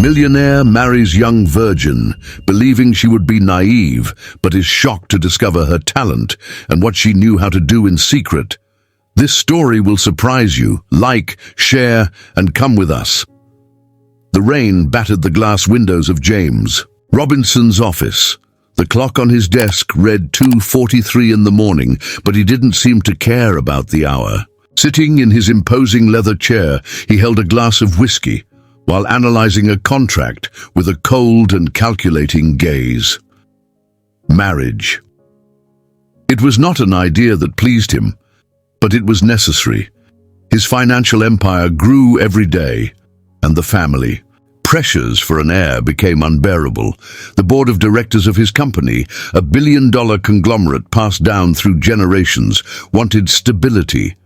Millionaire marries young virgin, believing she would be naive, but is shocked to discover her talent and what she knew how to do in secret. This story will surprise you. Like, share, and come with us. The rain battered the glass windows of James Robinson's office. The clock on his desk read 2:43 in the morning, but he didn't seem to care about the hour. Sitting in his imposing leather chair, he held a glass of whiskey, while analyzing a contract with a cold and calculating gaze. Marriage. It was not an idea that pleased him, but it was necessary. His financial empire grew every day, and the family. Pressures for an heir became unbearable. The board of directors of his company, a billion-dollar conglomerate passed down through generations, wanted stability.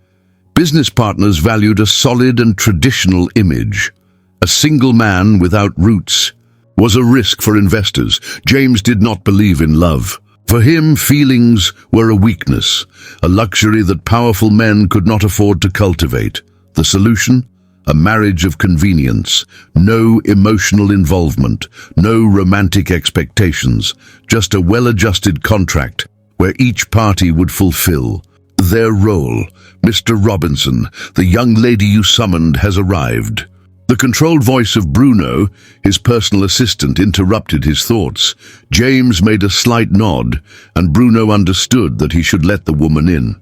Business partners valued a solid and traditional image. A single man without roots was a risk for investors. James did not believe in love. For him, feelings were a weakness, a luxury that powerful men could not afford to cultivate. The solution? A marriage of convenience. No emotional involvement, no romantic expectations, just a well-adjusted contract where each party would fulfill their role. Mr. Robinson, the young lady you summoned has arrived. The controlled voice of Bruno, his personal assistant, interrupted his thoughts. James made a slight nod, and Bruno understood that he should let the woman in.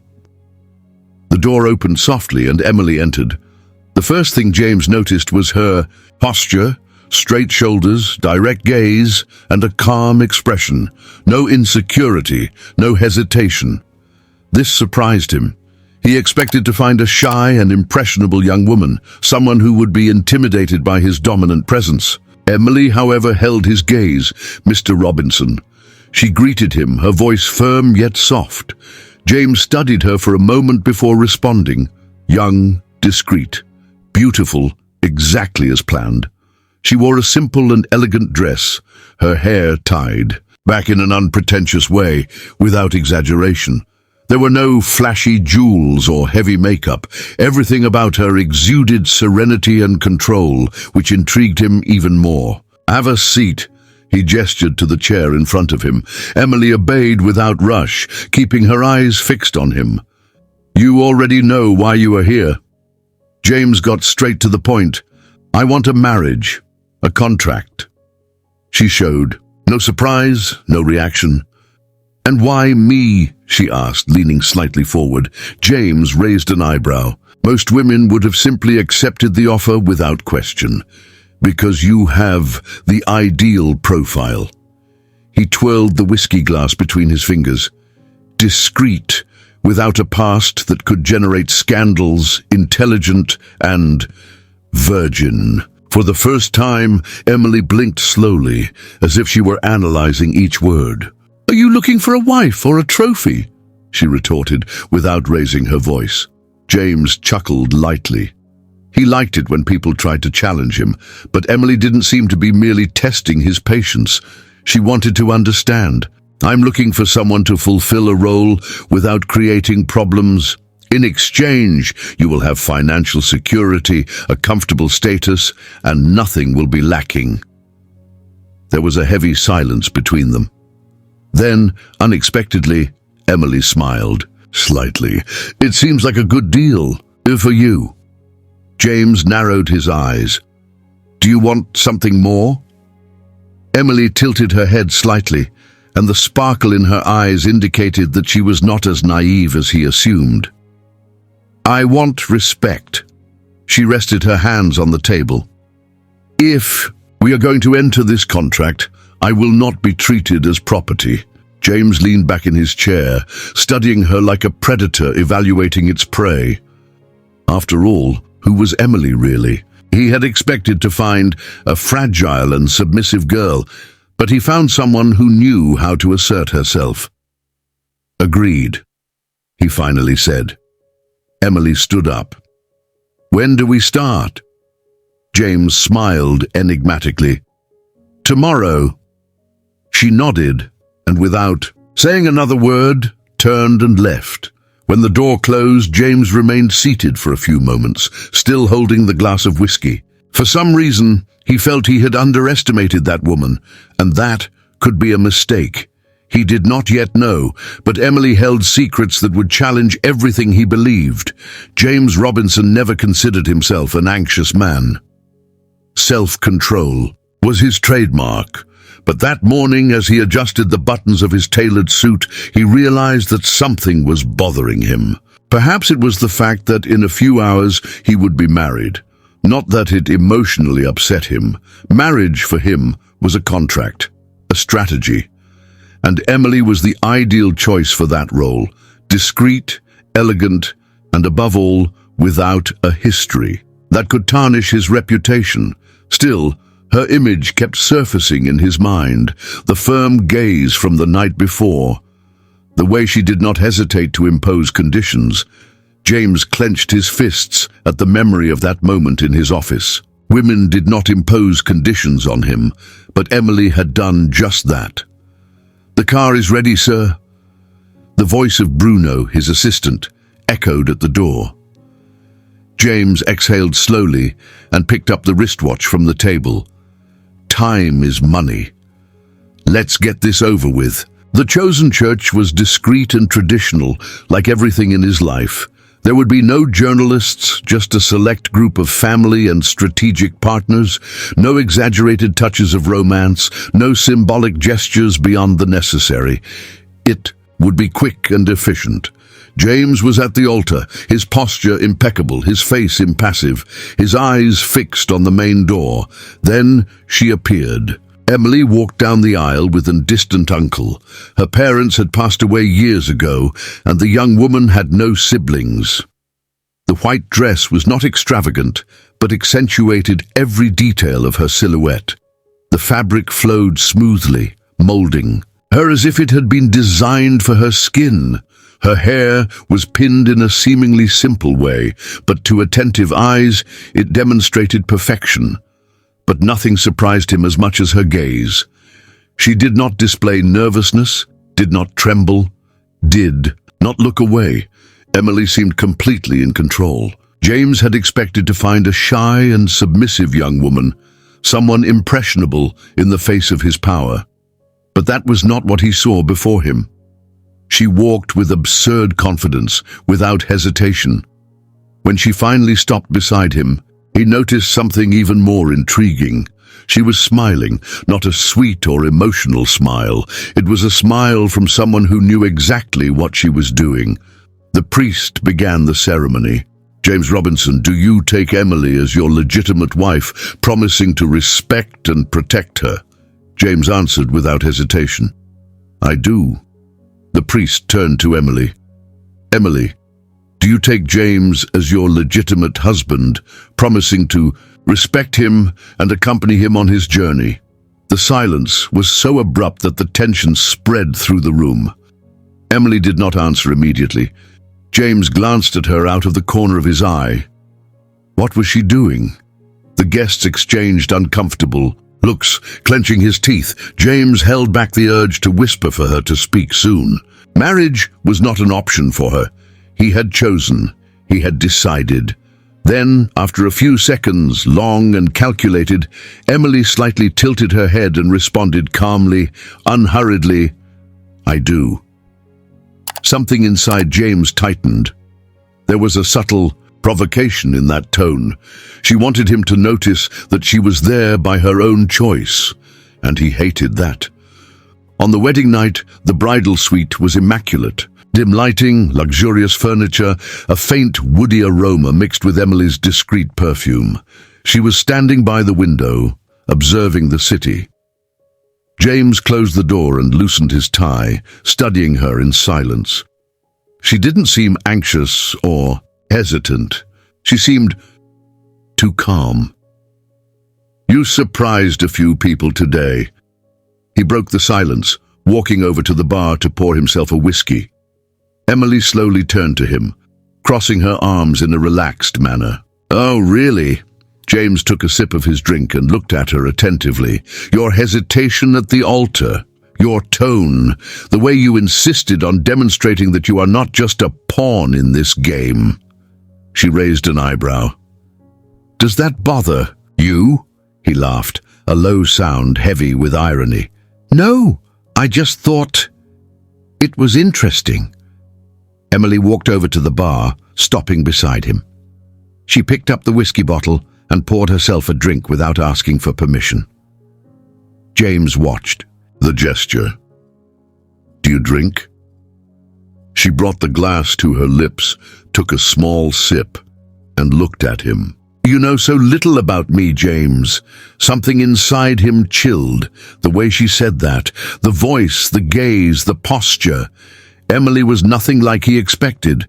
The door opened softly, and Emily entered. The first thing James noticed was her posture, straight shoulders, direct gaze, and a calm expression. No insecurity, no hesitation. This surprised him. He expected to find a shy and impressionable young woman, someone who would be intimidated by his dominant presence. Emily, however, held his gaze. Mr. Robinson. She greeted him, her voice firm yet soft. James studied her for a moment before responding. Young, discreet, beautiful, exactly as planned. She wore a simple and elegant dress, her hair tied, back in an unpretentious way, without exaggeration. There were no flashy jewels or heavy makeup. Everything about her exuded serenity and control, which intrigued him even more. "Have a seat." He gestured to the chair in front of him. Emily obeyed without rush, keeping her eyes fixed on him. "You already know why you are here." James got straight to the point. "I want a marriage, a contract." She showed. No surprise, no reaction. "And why me?" she asked, leaning slightly forward. James raised an eyebrow. Most women would have simply accepted the offer without question. "Because you have the ideal profile." He twirled the whiskey glass between his fingers. Discreet, without a past that could generate scandals, intelligent, and virgin. For the first time, Emily blinked slowly, as if she were analyzing each word. "Are you looking for a wife or a trophy?" she retorted, without raising her voice. James chuckled lightly. He liked it when people tried to challenge him, but Emily didn't seem to be merely testing his patience. She wanted to understand. "I'm looking for someone to fulfill a role without creating problems. In exchange, you will have financial security, a comfortable status, and nothing will be lacking." There was a heavy silence between them. Then, unexpectedly, Emily smiled, slightly. "It seems like a good deal, for you." James narrowed his eyes. "Do you want something more?" Emily tilted her head slightly, and the sparkle in her eyes indicated that she was not as naive as he assumed. "I want respect." She rested her hands on the table. "If we are going to enter this contract, I will not be treated as property." James leaned back in his chair, studying her like a predator evaluating its prey. After all, who was Emily really? He had expected to find a fragile and submissive girl, but he found someone who knew how to assert herself. "Agreed," he finally said. Emily stood up. "When do we start?" James smiled enigmatically. "Tomorrow." She nodded, and without saying another word, turned and left. When the door closed, James remained seated for a few moments, still holding the glass of whiskey. For some reason, he felt he had underestimated that woman, and that could be a mistake. He did not yet know, but Emily held secrets that would challenge everything he believed. James Robinson never considered himself an anxious man. Self-control was his trademark, but that morning, as he adjusted the buttons of his tailored suit, he realized that something was bothering him. Perhaps it was the fact that in a few hours he would be married. Not that it emotionally upset him. Marriage for him was a contract, a strategy. And Emily was the ideal choice for that role. Discreet, elegant, and above all, without a history that could tarnish his reputation. Still, her image kept surfacing in his mind, the firm gaze from the night before, the way she did not hesitate to impose conditions. James clenched his fists at the memory of that moment in his office. Women did not impose conditions on him, but Emily had done just that. "The car is ready, sir." The voice of Bruno, his assistant, echoed at the door. James exhaled slowly and picked up the wristwatch from the table. Time is money. Let's get this over with. The chosen church was discreet and traditional, like everything in his life. There would be no journalists, just a select group of family and strategic partners, no exaggerated touches of romance, no symbolic gestures beyond the necessary. It would be quick and efficient. James was at the altar, his posture impeccable, his face impassive, his eyes fixed on the main door. Then she appeared. Emily walked down the aisle with a distant uncle. Her parents had passed away years ago, and the young woman had no siblings. The white dress was not extravagant, but accentuated every detail of her silhouette. The fabric flowed smoothly, molding her as if it had been designed for her skin. Her hair was pinned in a seemingly simple way, but to attentive eyes it demonstrated perfection. But nothing surprised him as much as her gaze. She did not display nervousness, did not tremble, did not look away. Emily seemed completely in control. James had expected to find a shy and submissive young woman, someone impressionable in the face of his power. But that was not what he saw before him. She walked with absurd confidence, without hesitation. When she finally stopped beside him, he noticed something even more intriguing. She was smiling, not a sweet or emotional smile. It was a smile from someone who knew exactly what she was doing. The priest began the ceremony. "James Robinson, do you take Emily as your legitimate wife, promising to respect and protect her?" James answered without hesitation. "I do." The priest turned to Emily. "Emily, do you take James as your legitimate husband, promising to respect him and accompany him on his journey?" The silence was so abrupt that the tension spread through the room. Emily did not answer immediately. James glanced at her out of the corner of his eye. What was she doing? The guests exchanged uncomfortable looks, clenching his teeth. James held back the urge to whisper for her to speak soon. Marriage was not an option for her. He had chosen. He had decided. Then, after a few seconds, long and calculated, Emily slightly tilted her head and responded calmly, unhurriedly, "I do." Something inside James tightened. There was a subtle provocation in that tone. She wanted him to notice that she was there by her own choice, and he hated that. On the wedding night, the bridal suite was immaculate. Dim lighting, luxurious furniture, a faint woody aroma mixed with Emily's discreet perfume. She was standing by the window, observing the city. James closed the door and loosened his tie, studying her in silence. She didn't seem anxious or hesitant. She seemed too calm. "You surprised a few people today." He broke the silence, walking over to the bar to pour himself a whiskey. Emily slowly turned to him, crossing her arms in a relaxed manner. "Oh, really?" James took a sip of his drink and looked at her attentively. "Your hesitation at the altar, your tone, the way you insisted on demonstrating that you are not just a pawn in this game." She raised an eyebrow. "Does that bother You? He laughed, a low sound heavy with irony. No, I just thought it was interesting. Emily walked over to the bar, stopping beside him. She picked up the whiskey bottle and poured herself a drink without asking for permission. James watched the gesture. Do you drink? She brought the glass to her lips, took a small sip, and looked at him. You know so little about me, James. Something inside him chilled, the way she said that, the voice, the gaze, the posture. Emily was nothing like he expected,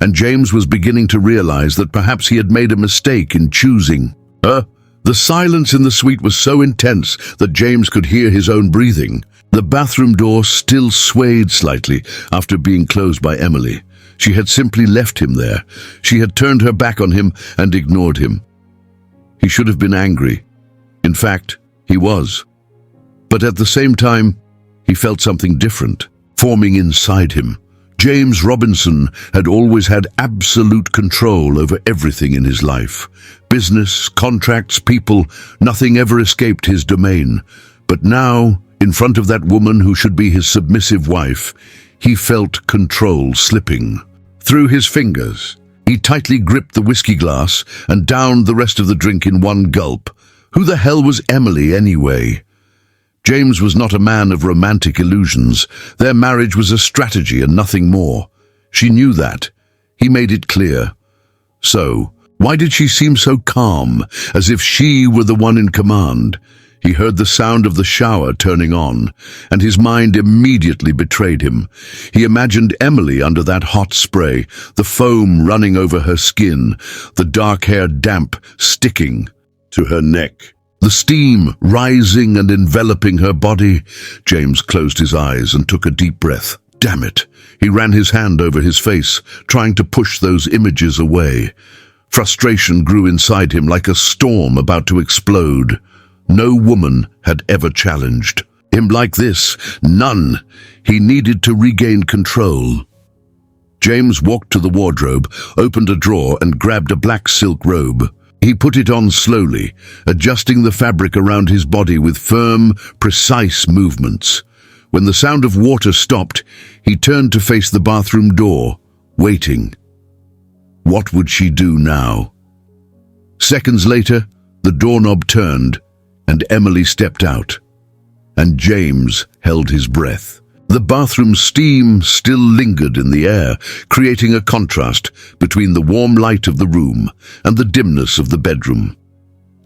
and James was beginning to realize that perhaps he had made a mistake in choosing her. The silence in the suite was so intense that James could hear his own breathing. The bathroom door still swayed slightly after being closed by Emily. She had simply left him there. She had turned her back on him and ignored him. He should have been angry. In fact, he was. But at the same time, he felt something different forming inside him. James Robinson had always had absolute control over everything in his life. Business, contracts, people, nothing ever escaped his domain. But now, in front of that woman who should be his submissive wife, he felt control slipping through his fingers. He tightly gripped the whiskey glass and downed the rest of the drink in one gulp. Who the hell was Emily anyway? James was not a man of romantic illusions. Their marriage was a strategy and nothing more. She knew that. He made it clear. So, why did she seem so calm, as if she were the one in command? He heard the sound of the shower turning on, and his mind immediately betrayed him. He imagined Emily under that hot spray, the foam running over her skin, the dark hair damp, sticking to her neck, the steam rising and enveloping her body. James closed his eyes and took a deep breath. Damn it! He ran his hand over his face, trying to push those images away. Frustration grew inside him like a storm about to explode. No woman had ever challenged him like this. None. He needed to regain control. James walked to the wardrobe, opened a drawer, and grabbed a black silk robe. He put it on slowly, adjusting the fabric around his body with firm, precise movements. When the sound of water stopped, he turned to face the bathroom door, waiting. What would she do now? Seconds later, the doorknob turned, and Emily stepped out, and James held his breath. The bathroom steam still lingered in the air, creating a contrast between the warm light of the room and the dimness of the bedroom.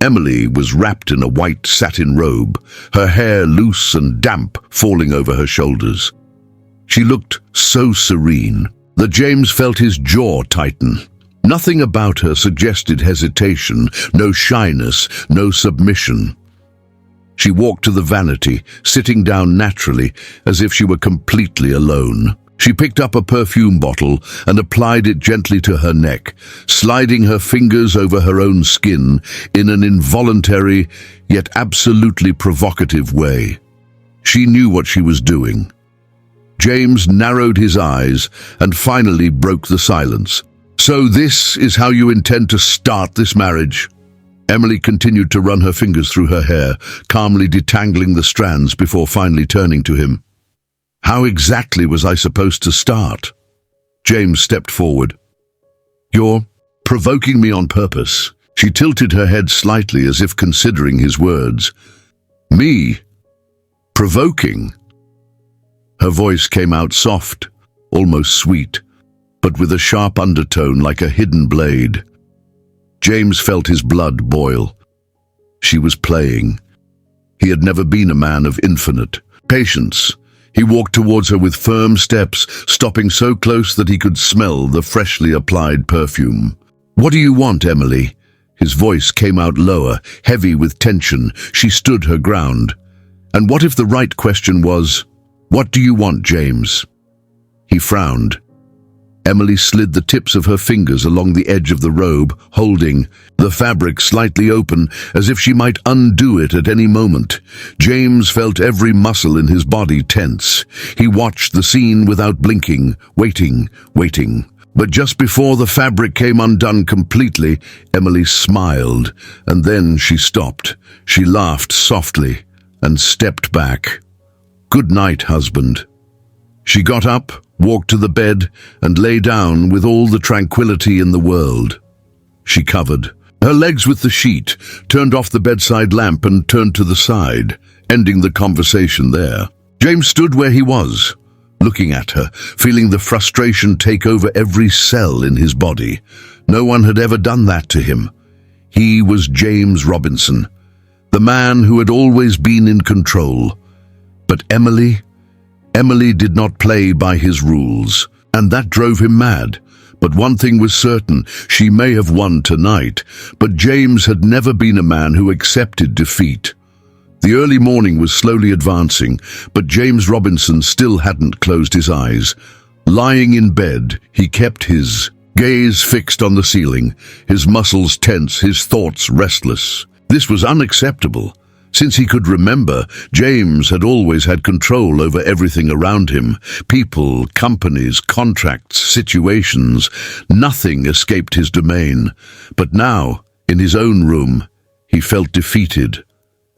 Emily was wrapped in a white satin robe, her hair loose and damp falling over her shoulders. She looked so serene that James felt his jaw tighten. Nothing about her suggested hesitation, no shyness, no submission. She walked to the vanity, sitting down naturally, as if she were completely alone. She picked up a perfume bottle and applied it gently to her neck, sliding her fingers over her own skin in an involuntary, yet absolutely provocative way. She knew what she was doing. James narrowed his eyes and finally broke the silence. So this is how you intend to start this marriage? Emily continued to run her fingers through her hair, calmly detangling the strands before finally turning to him. How exactly was I supposed to start? James stepped forward. You're provoking me on purpose. She tilted her head slightly as if considering his words. Me? Provoking? Her voice came out soft, almost sweet, but with a sharp undertone like a hidden blade. James felt his blood boil. She was playing. He had never been a man of infinite patience. He walked towards her with firm steps, stopping so close that he could smell the freshly applied perfume. What do you want, Emily? His voice came out lower, heavy with tension. She stood her ground. And what if the right question was, what do you want, James? He frowned. Emily slid the tips of her fingers along the edge of the robe, holding the fabric slightly open, as if she might undo it at any moment. James felt every muscle in his body tense. He watched the scene without blinking, waiting. But just before the fabric came undone completely, Emily smiled, and then she stopped. She laughed softly and stepped back. "Good night, husband." She got up, walked to the bed, and lay down with all the tranquility in the world. She covered her legs with the sheet, turned off the bedside lamp and turned to the side, ending the conversation there. James stood where he was, looking at her, feeling the frustration take over every cell in his body. No one had ever done that to him. He was James Robinson, the man who had always been in control. But Emily did not play by his rules, and that drove him mad. But one thing was certain, she may have won tonight, but James had never been a man who accepted defeat. The early morning was slowly advancing, but James Robinson still hadn't closed his eyes. Lying in bed, he kept his gaze fixed on the ceiling, his muscles tense, his thoughts restless. This was unacceptable. Since he could remember, James had always had control over everything around him. People, companies, contracts, situations. Nothing escaped his domain. But now, in his own room, he felt defeated.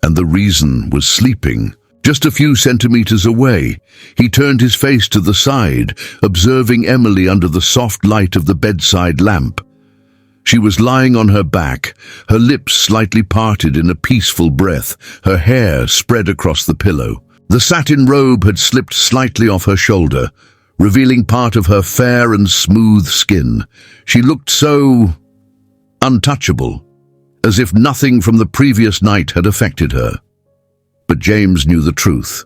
And the reason was sleeping. Just a few centimeters away, he turned his face to the side, observing Emily under the soft light of the bedside lamp. She was lying on her back, her lips slightly parted in a peaceful breath, her hair spread across the pillow. The satin robe had slipped slightly off her shoulder, revealing part of her fair and smooth skin. She looked so untouchable, as if nothing from the previous night had affected her. But James knew the truth.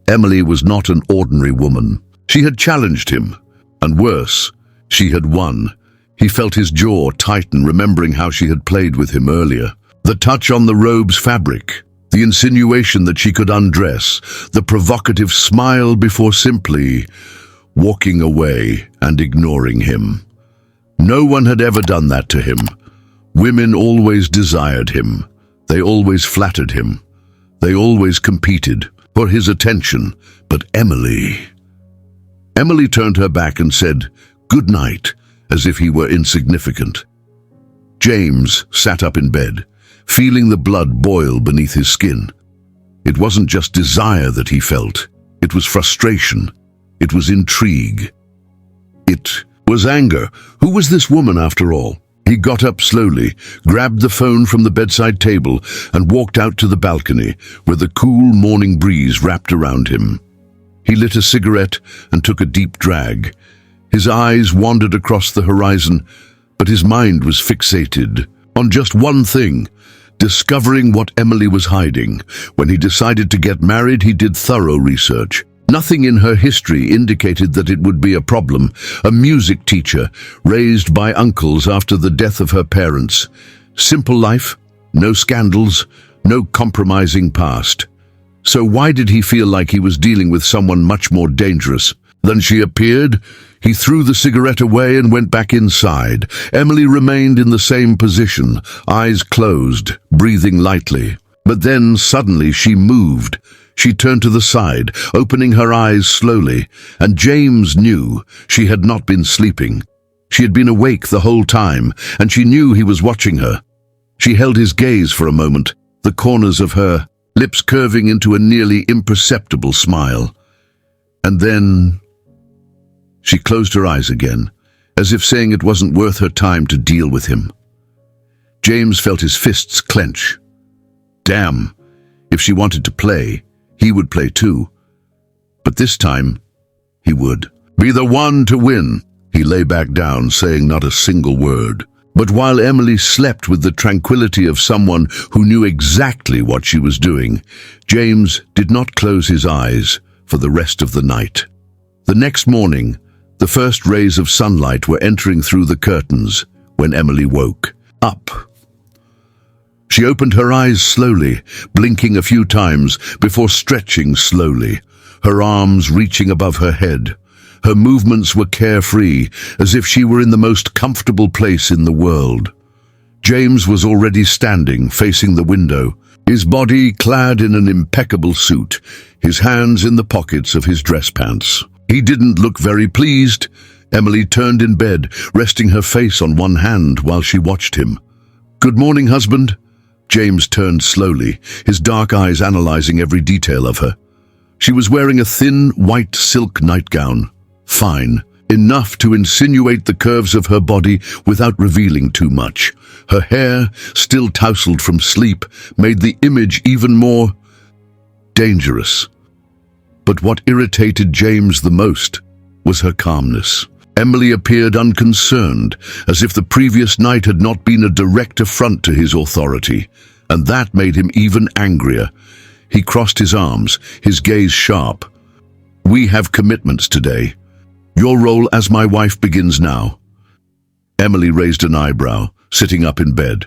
Emily was not an ordinary woman. She had challenged him, and worse, she had won. He felt his jaw tighten, remembering how she had played with him earlier. The touch on the robe's fabric, the insinuation that she could undress, the provocative smile before simply walking away and ignoring him. No one had ever done that to him. Women always desired him. They always flattered him. They always competed for his attention. But Emily turned her back and said, "Good night," as if he were insignificant. James sat up in bed, feeling the blood boil beneath his skin. It wasn't just desire that he felt. It was frustration. It was intrigue. It was anger. Who was this woman after all? He got up slowly, grabbed the phone from the bedside table, and walked out to the balcony, where the cool morning breeze wrapped around him. He lit a cigarette and took a deep drag. His eyes wandered across the horizon, but his mind was fixated on just one thing, discovering what Emily was hiding. When he decided to get married, he did thorough research. Nothing in her history indicated that it would be a problem. A music teacher, raised by uncles after the death of her parents. Simple life, no scandals, no compromising past. So why did he feel like he was dealing with someone much more dangerous than she appeared? He threw the cigarette away and went back inside. Emily remained in the same position, eyes closed, breathing lightly. But then suddenly she moved. She turned to the side, opening her eyes slowly, and James knew she had not been sleeping. She had been awake the whole time, and she knew he was watching her. She held his gaze for a moment, the corners of her lips curving into a nearly imperceptible smile. And then she closed her eyes again, as if saying it wasn't worth her time to deal with him. James felt his fists clench. Damn, if she wanted to play, he would play too. But this time, he would be the one to win. He lay back down, saying not a single word. But while Emily slept with the tranquility of someone who knew exactly what she was doing, James did not close his eyes for the rest of the night. The next morning, the first rays of sunlight were entering through the curtains when Emily woke up. She opened her eyes slowly, blinking a few times before stretching slowly, her arms reaching above her head. Her movements were carefree, as if she were in the most comfortable place in the world. James was already standing, facing the window, his body clad in an impeccable suit, his hands in the pockets of his dress pants. He didn't look very pleased. Emily turned in bed, resting her face on one hand while she watched him. "Good morning, husband." James turned slowly, his dark eyes analyzing every detail of her. She was wearing a thin, white silk nightgown. Fine, enough to insinuate the curves of her body without revealing too much. Her hair, still tousled from sleep, made the image even more dangerous. But what irritated James the most was her calmness. Emily appeared unconcerned, as if the previous night had not been a direct affront to his authority, and that made him even angrier. He crossed his arms, his gaze sharp. "We have commitments today. Your role as my wife begins now." Emily raised an eyebrow, sitting up in bed.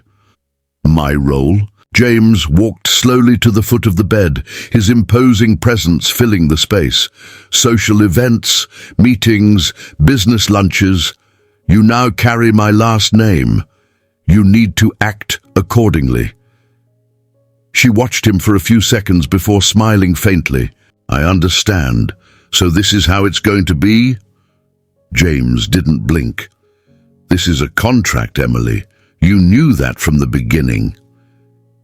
"My role?" James walked slowly to the foot of the bed, his imposing presence filling the space. "Social events, meetings, business lunches. You now carry my last name. You need to act accordingly." She watched him for a few seconds before smiling faintly. "I understand. So this is how it's going to be?" James didn't blink. "This is a contract, Emily. You knew that from the beginning."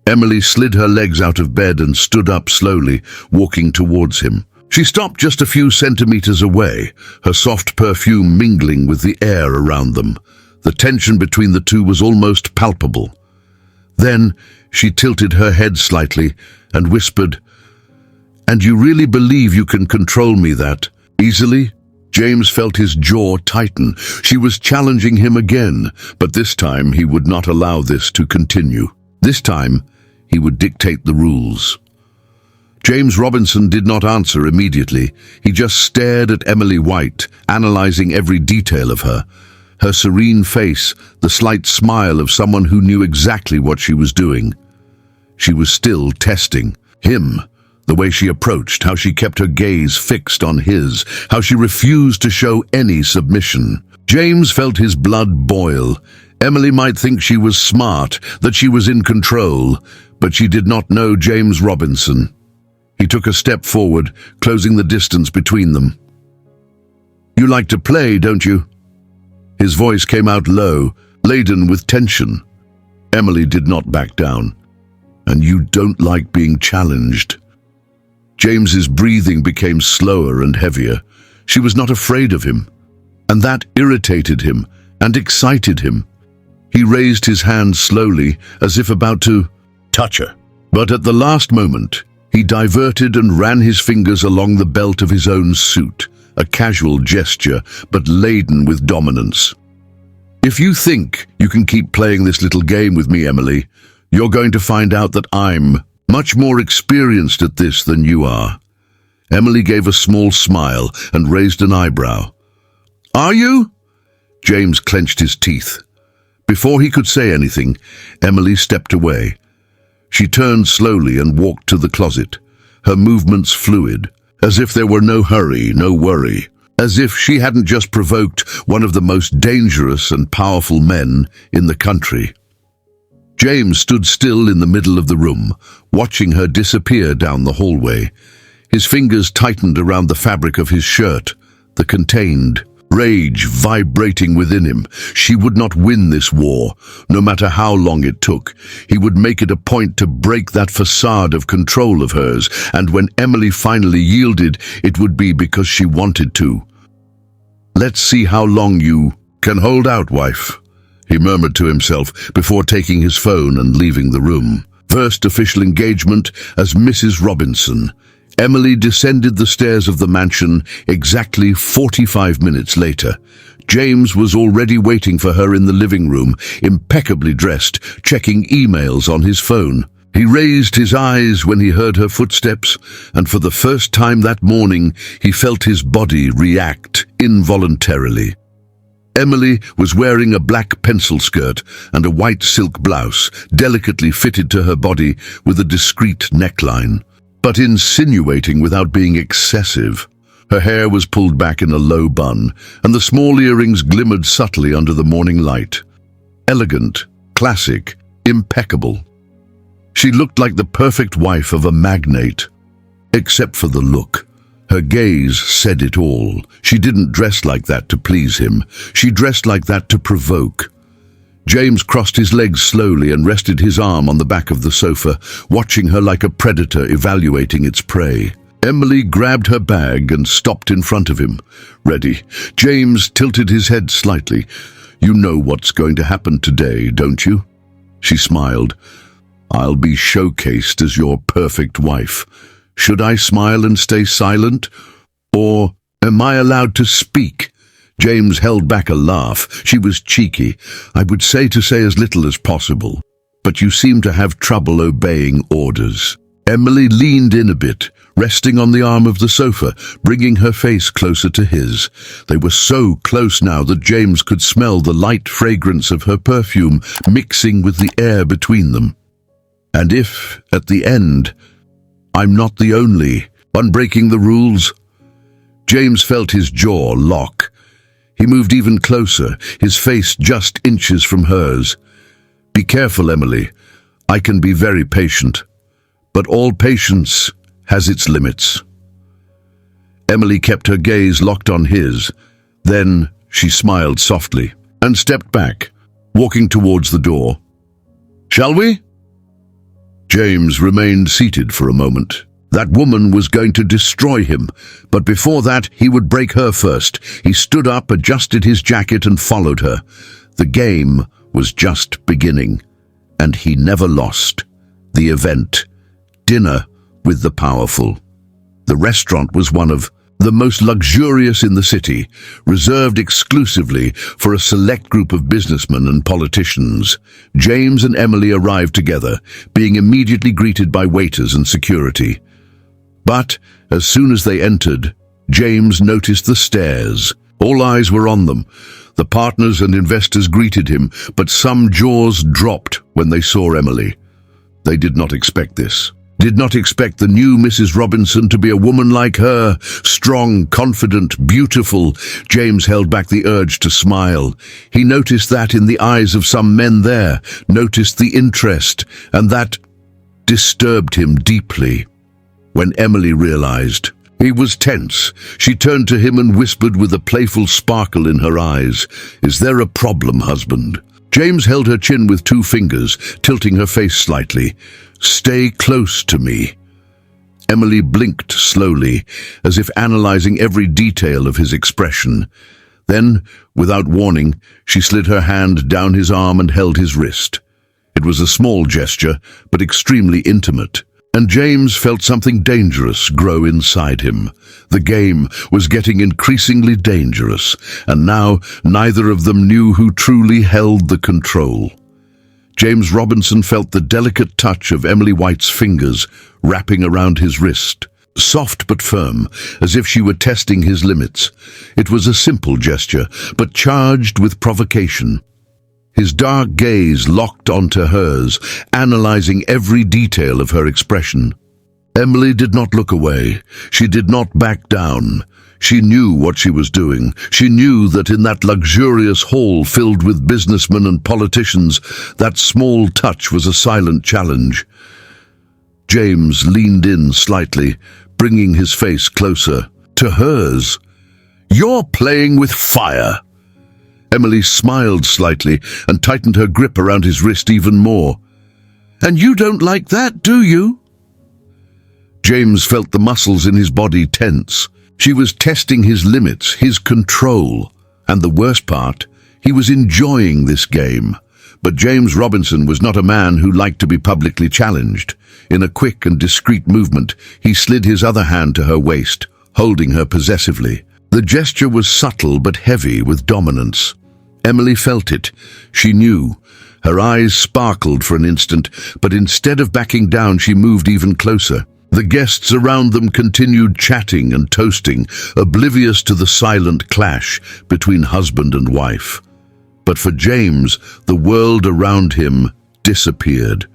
Emily slid her legs out of bed and stood up slowly, walking towards him. She stopped just a few centimeters away, her soft perfume mingling with the air around them. The tension between the two was almost palpable. Then she tilted her head slightly and whispered, "And you really believe you can control me that easily?" James felt his jaw tighten. She was challenging him again, but this time he would not allow this to continue. This time, he would dictate the rules. James Robinson did not answer immediately. He just stared at Emily White, analyzing every detail of her. Her serene face, the slight smile of someone who knew exactly what she was doing. She was still testing him. The way she approached, how she kept her gaze fixed on his, how she refused to show any submission. James felt his blood boil. Emily might think she was smart, that she was in control, but she did not know James Robinson. He took a step forward, closing the distance between them. "You like to play, don't you?" His voice came out low, laden with tension. Emily did not back down. "And you don't like being challenged." James's breathing became slower and heavier. She was not afraid of him, and that irritated him and excited him. He raised his hand slowly, as if about to touch her. But at the last moment, he diverted and ran his fingers along the belt of his own suit, a casual gesture, but laden with dominance. "If you think you can keep playing this little game with me, Emily, you're going to find out that I'm much more experienced at this than you are." Emily gave a small smile and raised an eyebrow. "Are you?" James clenched his teeth. Before he could say anything, Emily stepped away. She turned slowly and walked to the closet, her movements fluid, as if there were no hurry, no worry, as if she hadn't just provoked one of the most dangerous and powerful men in the country. James stood still in the middle of the room, watching her disappear down the hallway. His fingers tightened around the fabric of his shirt, the contained rage vibrating within him. She would not win this war, no matter how long it took. He would make it a point to break that facade of control of hers, and when Emily finally yielded, it would be because she wanted to. "Let's see how long you can hold out, wife," he murmured to himself before taking his phone and leaving the room. First official engagement as Mrs. Robinson. Emily descended the stairs of the mansion exactly 45 minutes later. James was already waiting for her in the living room, impeccably dressed, checking emails on his phone. He raised his eyes when he heard her footsteps, and for the first time that morning, he felt his body react involuntarily. Emily was wearing a black pencil skirt and a white silk blouse, delicately fitted to her body with a discreet neckline, but insinuating without being excessive. Her hair was pulled back in a low bun, and the small earrings glimmered subtly under the morning light. Elegant, classic, impeccable. She looked like the perfect wife of a magnate, except for the look. Her gaze said it all. She didn't dress like that to please him. She dressed like that to provoke. James crossed his legs slowly and rested his arm on the back of the sofa, watching her like a predator evaluating its prey. Emily grabbed her bag and stopped in front of him. Ready. James tilted his head slightly. "You know what's going to happen today, don't you?" She smiled. "I'll be showcased as your perfect wife. Should I smile and stay silent? Or am I allowed to speak?" James held back a laugh. She was cheeky. "I would say to say as little as possible, but you seem to have trouble obeying orders." Emily leaned in a bit, resting on the arm of the sofa, bringing her face closer to his. They were so close now that James could smell the light fragrance of her perfume mixing with the air between them. "And if, at the end, I'm not the only one breaking the rules?" James felt his jaw lock. He moved even closer, his face just inches from hers. "Be careful, Emily. I can be very patient, but all patience has its limits." Emily kept her gaze locked on his. Then she smiled softly and stepped back, walking towards the door. "Shall we?" James remained seated for a moment. That woman was going to destroy him, but before that he would break her first. He stood up, adjusted his jacket and followed her. The game was just beginning, and he never lost. The event, dinner with the powerful. The restaurant was one of the most luxurious in the city, reserved exclusively for a select group of businessmen and politicians. James and Emily arrived together, being immediately greeted by waiters and security. But as soon as they entered, James noticed the stares. All eyes were on them. The partners and investors greeted him, but some jaws dropped when they saw Emily. They did not expect this. Did not expect the new Mrs. Robinson to be a woman like her, strong, confident, beautiful. James held back the urge to smile. He noticed that in the eyes of some men there, noticed the interest, and that disturbed him deeply. When Emily realized, he was tense. She turned to him and whispered with a playful sparkle in her eyes, "Is there a problem, husband?" James held her chin with 2 fingers, tilting her face slightly. "Stay close to me." Emily blinked slowly, as if analyzing every detail of his expression. Then, without warning, she slid her hand down his arm and held his wrist. It was a small gesture, but extremely intimate, and James felt something dangerous grow inside him. The game was getting increasingly dangerous, and now neither of them knew who truly held the control. James Robinson felt the delicate touch of Emily White's fingers wrapping around his wrist, soft but firm, as if she were testing his limits. It was a simple gesture, but charged with provocation. His dark gaze locked onto hers, analyzing every detail of her expression. Emily did not look away. She did not back down. She knew what she was doing. She knew that in that luxurious hall filled with businessmen and politicians, that small touch was a silent challenge. James leaned in slightly, bringing his face closer to hers. "You're playing with fire." Emily smiled slightly and tightened her grip around his wrist even more. "And you don't like that, do you?" James felt the muscles in his body tense. She was testing his limits, his control. And the worst part, he was enjoying this game. But James Robinson was not a man who liked to be publicly challenged. In a quick and discreet movement, he slid his other hand to her waist, holding her possessively. The gesture was subtle but heavy with dominance. Emily felt it. She knew. Her eyes sparkled for an instant, but instead of backing down, she moved even closer. The guests around them continued chatting and toasting, oblivious to the silent clash between husband and wife. But for James, the world around him disappeared.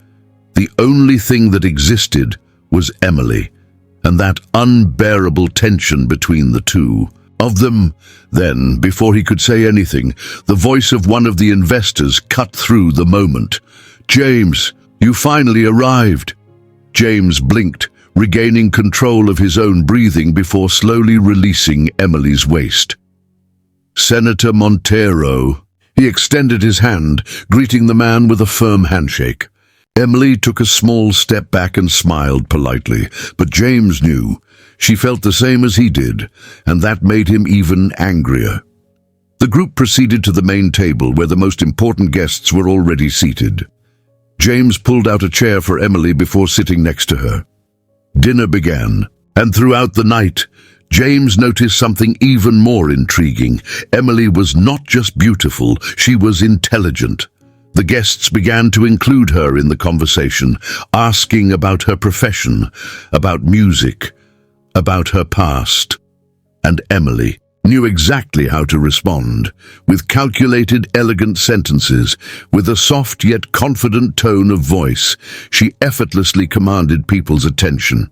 The only thing that existed was Emily, and that unbearable tension between the two. Of them, then, before he could say anything, the voice of one of the investors cut through the moment. "James, you finally arrived." James blinked, regaining control of his own breathing before slowly releasing Emily's waist. "Senator Montero." He extended his hand, greeting the man with a firm handshake. Emily took a small step back and smiled politely, but James knew. She felt the same as he did, and that made him even angrier. The group proceeded to the main table where the most important guests were already seated. James pulled out a chair for Emily before sitting next to her. Dinner began, and throughout the night, James noticed something even more intriguing. Emily was not just beautiful, she was intelligent. The guests began to include her in the conversation, asking about her profession, about music, about her past. And Emily knew exactly how to respond, with calculated, elegant sentences, with a soft yet confident tone of voice. She effortlessly commanded people's attention.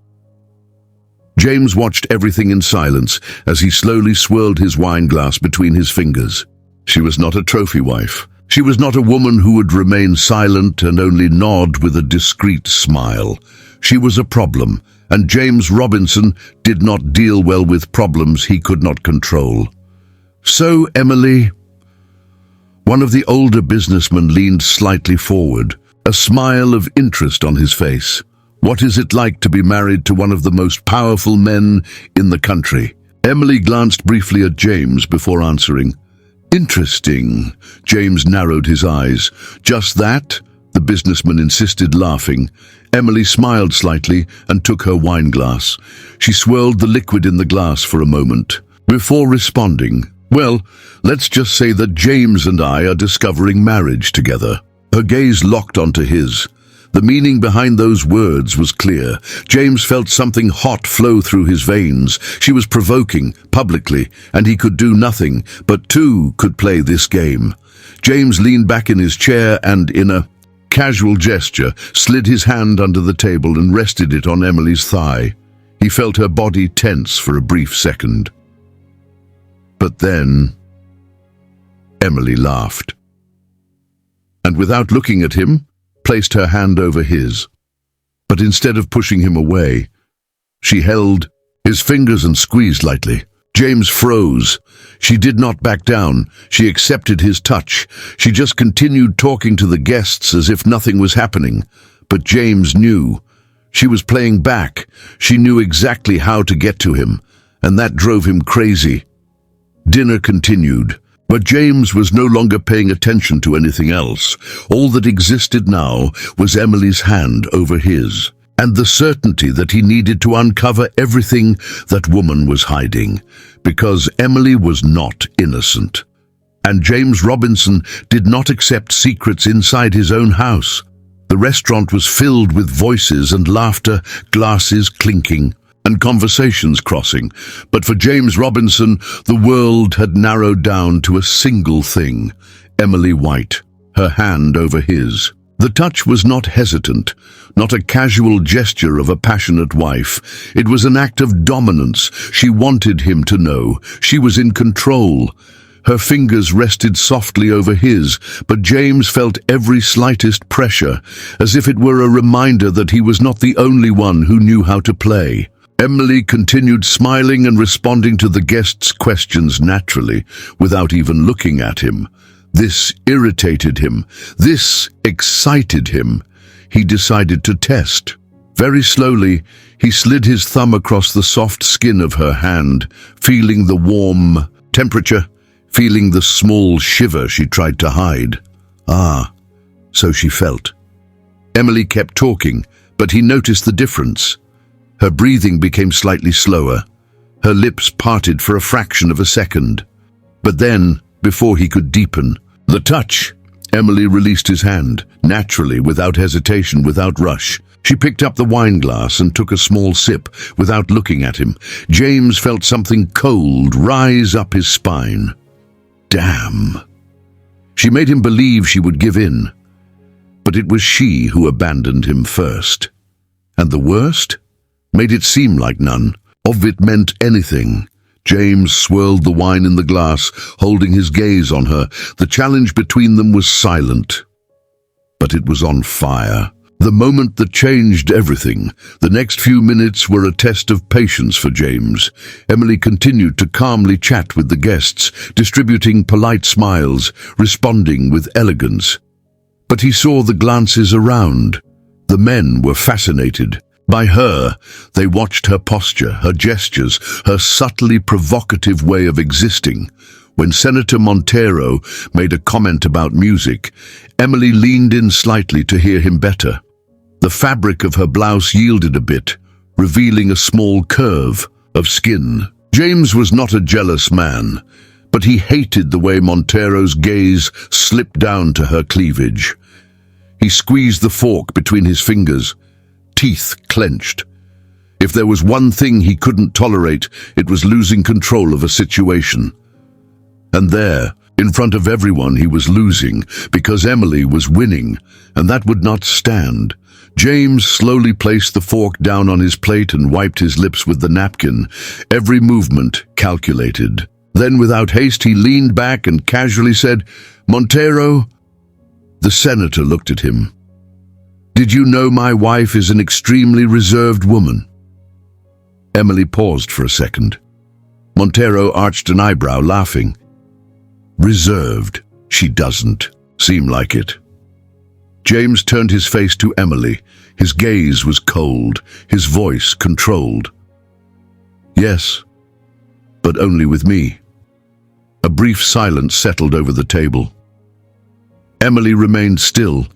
James watched everything in silence as he slowly swirled his wine glass between his fingers. She was not a trophy wife. She was not a woman who would remain silent and only nod with a discreet smile. She was a problem, and James Robinson did not deal well with problems he could not control. "So, Emily," one of the older businessmen leaned slightly forward, a smile of interest on his face. "What is it like to be married to one of the most powerful men in the country?" Emily glanced briefly at James before answering. "Interesting." James narrowed his eyes. "Just that?" the businessman insisted, laughing. Emily smiled slightly and took her wine glass. She swirled the liquid in the glass for a moment before responding. "Well, let's just say that James and I are discovering marriage together." Her gaze locked onto his. The meaning behind those words was clear. James felt something hot flow through his veins. She was provoking, publicly, and he could do nothing, but two could play this game. James leaned back in his chair and, in a casual gesture, slid his hand under the table and rested it on Emily's thigh. He felt her body tense for a brief second. But then, Emily laughed. And without looking at him, placed her hand over his. But instead of pushing him away, she held his fingers and squeezed lightly. James froze. She did not back down. She accepted his touch. She just continued talking to the guests as if nothing was happening. But James knew. She was playing back. She knew exactly how to get to him, and that drove him crazy. Dinner continued. But James was no longer paying attention to anything else. All that existed now was Emily's hand over his, and the certainty that he needed to uncover everything that woman was hiding, because Emily was not innocent. And James Robinson did not accept secrets inside his own house. The restaurant was filled with voices and laughter, glasses clinking, and conversations crossing. But for James Robinson, the world had narrowed down to a single thing: Emily White, her hand over his. The touch was not hesitant, not a casual gesture of a passionate wife. It was an act of dominance. She wanted him to know. She was in control. Her fingers rested softly over his, but James felt every slightest pressure, as if it were a reminder that he was not the only one who knew how to play. Emily continued smiling and responding to the guests' questions naturally, without even looking at him. This irritated him. This excited him. He decided to test. Very slowly, he slid his thumb across the soft skin of her hand, feeling the warm temperature, feeling the small shiver she tried to hide. Ah, so she felt. Emily kept talking, but he noticed the difference. Her breathing became slightly slower. Her lips parted for a fraction of a second. But then, before he could deepen the touch, Emily released his hand, naturally, without hesitation, without rush. She picked up the wine glass and took a small sip, without looking at him. James felt something cold rise up his spine. Damn. She made him believe she would give in. But it was she who abandoned him first. And the worst? Made it seem like none of it meant anything. James swirled the wine in the glass, holding his gaze on her. The challenge between them was silent, but it was on fire. The moment that changed everything. The next few minutes were a test of patience for James. Emily continued to calmly chat with the guests, distributing polite smiles, responding with elegance. But he saw the glances around. The men were fascinated by her. They watched her posture, her gestures, her subtly provocative way of existing. When Senator Montero made a comment about music, Emily leaned in slightly to hear him better. The fabric of her blouse yielded a bit, revealing a small curve of skin. James was not a jealous man, but he hated the way Montero's gaze slipped down to her cleavage. He squeezed the fork between his fingers, teeth clenched. If there was one thing he couldn't tolerate, it was losing control of a situation. And there, in front of everyone, he was losing because Emily was winning, and that would not stand. James slowly placed the fork down on his plate and wiped his lips with the napkin, every movement calculated. Then, without haste, he leaned back and casually said, "Montero?" The senator looked at him. "Did you know my wife is an extremely reserved woman?" Emily paused for a second. Montero arched an eyebrow, laughing. "Reserved? She doesn't seem like it." James turned his face to Emily. His gaze was cold, his voice controlled. "Yes, but only with me." A brief silence settled over the table. Emily remained still,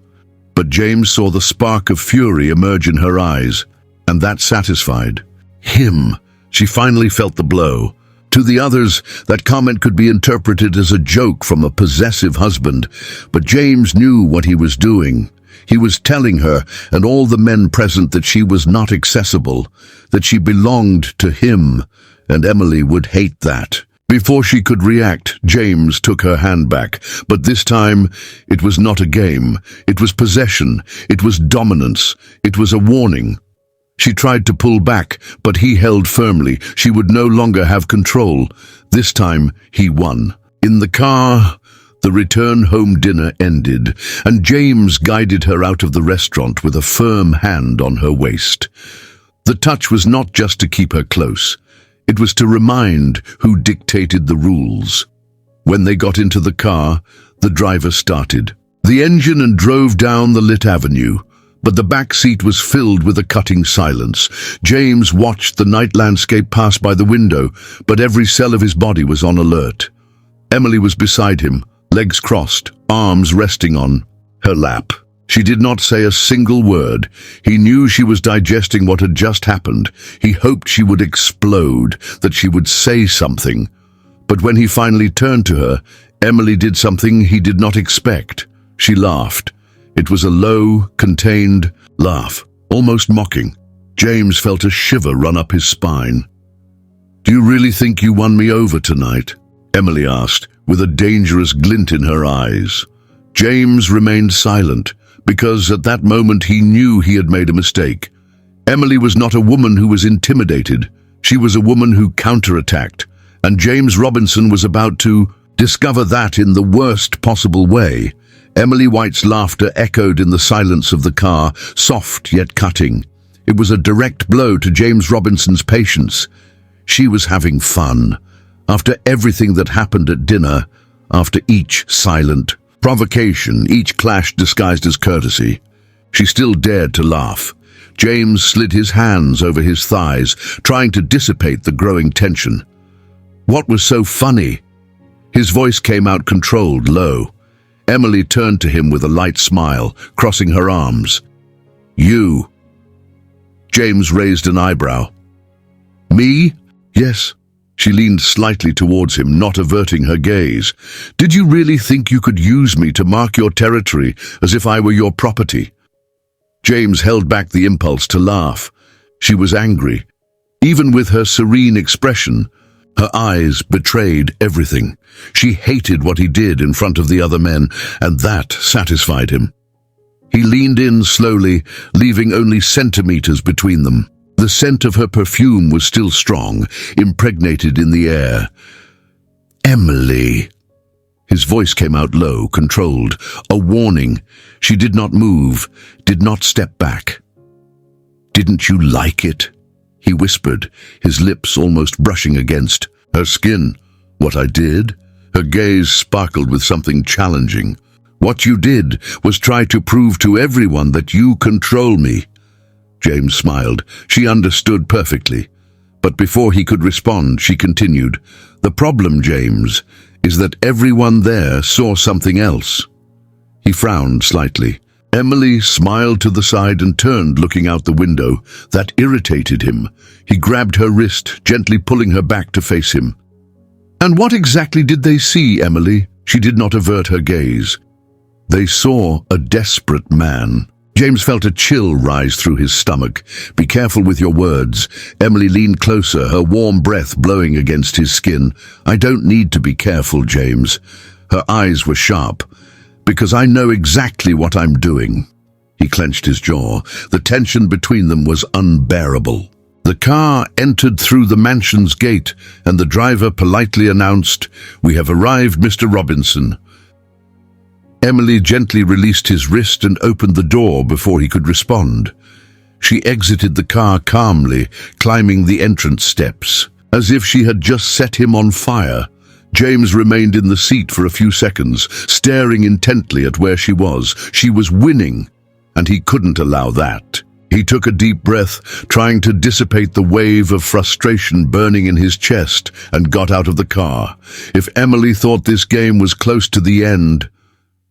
but James saw the spark of fury emerge in her eyes, and that satisfied him. She finally felt the blow. To the others, that comment could be interpreted as a joke from a possessive husband, but James knew what he was doing. He was telling her and all the men present that she was not accessible, that she belonged to him, and Emily would hate that. Before she could react, James took her hand back, but this time it was not a game. It was possession. It was dominance. It was a warning. She tried to pull back, but he held firmly. She would no longer have control. This time, he won. In the car, the return home dinner ended, and James guided her out of the restaurant with a firm hand on her waist. The touch was not just to keep her close. It was to remind who dictated the rules. When they got into the car, the driver started the engine and drove down the lit avenue. But the back seat was filled with a cutting silence. James watched the night landscape pass by the window, but every cell of his body was on alert. Emily was beside him, legs crossed, arms resting on her lap. She did not say a single word. He knew she was digesting what had just happened. He hoped she would explode, that she would say something. But when he finally turned to her, Emily did something he did not expect. She laughed. It was a low, contained laugh, almost mocking. James felt a shiver run up his spine. "Do you really think you won me over tonight?" Emily asked, with a dangerous glint in her eyes. James remained silent, because at that moment he knew he had made a mistake. Emily was not a woman who was intimidated. She was a woman who counterattacked, and James Robinson was about to discover that in the worst possible way. Emily White's laughter echoed in the silence of the car, soft yet cutting. It was a direct blow to James Robinson's patience. She was having fun. After everything that happened at dinner, after each silent provocation, each clash disguised as courtesy, she still dared to laugh. James slid his hands over his thighs, trying to dissipate the growing tension. "What was so funny?" His voice came out controlled, low. Emily turned to him with a light smile, crossing her arms. "You." James raised an eyebrow. "Me?" "Yes." She leaned slightly towards him, not averting her gaze. "Did you really think you could use me to mark your territory as if I were your property?" James held back the impulse to laugh. She was angry. Even with her serene expression, her eyes betrayed everything. She hated what he did in front of the other men, and that satisfied him. He leaned in slowly, leaving only centimeters between them. The scent of her perfume was still strong, impregnated in the air. "Emily." His voice came out low, controlled, a warning. She did not move, did not step back. "Didn't you like it?" he whispered, his lips almost brushing against her skin. "What I did?" Her gaze sparkled with something challenging. "What you did was try to prove to everyone that you control me." James smiled. She understood perfectly. But before he could respond, she continued, "The problem, James, is that everyone there saw something else." He frowned slightly. Emily smiled to the side and turned, looking out the window. That irritated him. He grabbed her wrist, gently pulling her back to face him. "And what exactly did they see, Emily?" She did not avert her gaze. "They saw a desperate man." James felt a chill rise through his stomach. "Be careful with your words." Emily leaned closer, her warm breath blowing against his skin. "I don't need to be careful, James." Her eyes were sharp. "Because I know exactly what I'm doing." He clenched his jaw. The tension between them was unbearable. The car entered through the mansion's gate, and the driver politely announced, "We have arrived, Mr. Robinson." Emily gently released his wrist and opened the door before he could respond. She exited the car calmly, climbing the entrance steps, as if she had just set him on fire. James remained in the seat for a few seconds, staring intently at where she was. She was winning, and he couldn't allow that. He took a deep breath, trying to dissipate the wave of frustration burning in his chest, and got out of the car. If Emily thought this game was close to the end,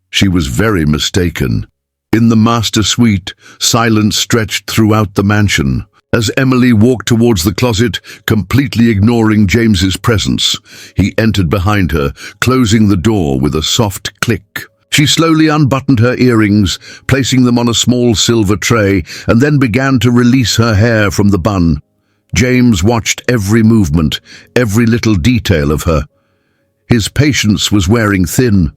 she was very mistaken. In the master suite, silence stretched throughout the mansion. As Emily walked towards the closet, completely ignoring James's presence, he entered behind her, closing the door with a soft click. She slowly unbuttoned her earrings, placing them on a small silver tray, and then began to release her hair from the bun. James watched every movement, every little detail of her. His patience was wearing thin.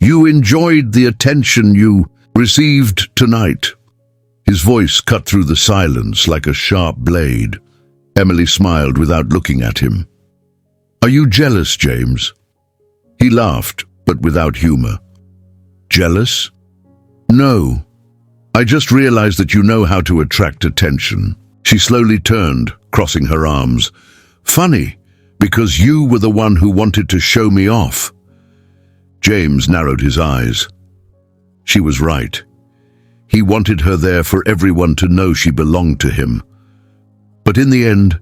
"You enjoyed the attention you received tonight." His voice cut through the silence like a sharp blade. Emily smiled without looking at him. "Are you jealous, James?" He laughed, but without humor. "Jealous? No. I just realized that you know how to attract attention." She slowly turned, crossing her arms. "Funny, because you were the one who wanted to show me off." James narrowed his eyes. She was right. He wanted her there for everyone to know she belonged to him. But in the end,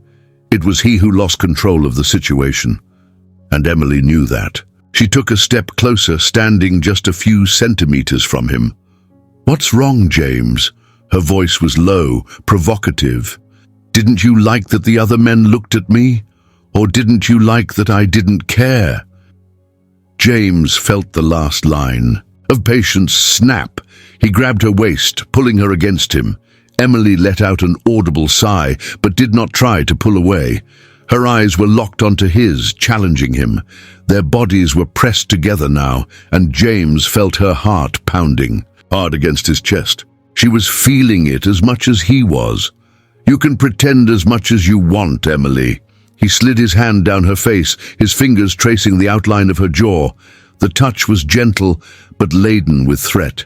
it was he who lost control of the situation, and Emily knew that. She took a step closer, standing just a few centimeters from him. "What's wrong, James?" Her voice was low, provocative. "Didn't you like that the other men looked at me? Or didn't you like that I didn't care?" James felt the last line of patience snap. He grabbed her waist, pulling her against him. Emily let out an audible sigh, but did not try to pull away. Her eyes were locked onto his, challenging him. Their bodies were pressed together now, and James felt her heart pounding hard against his chest. She was feeling it as much as he was. "You can pretend as much as you want, Emily." He slid his hand down her face, his fingers tracing the outline of her jaw. The touch was gentle, but laden with threat.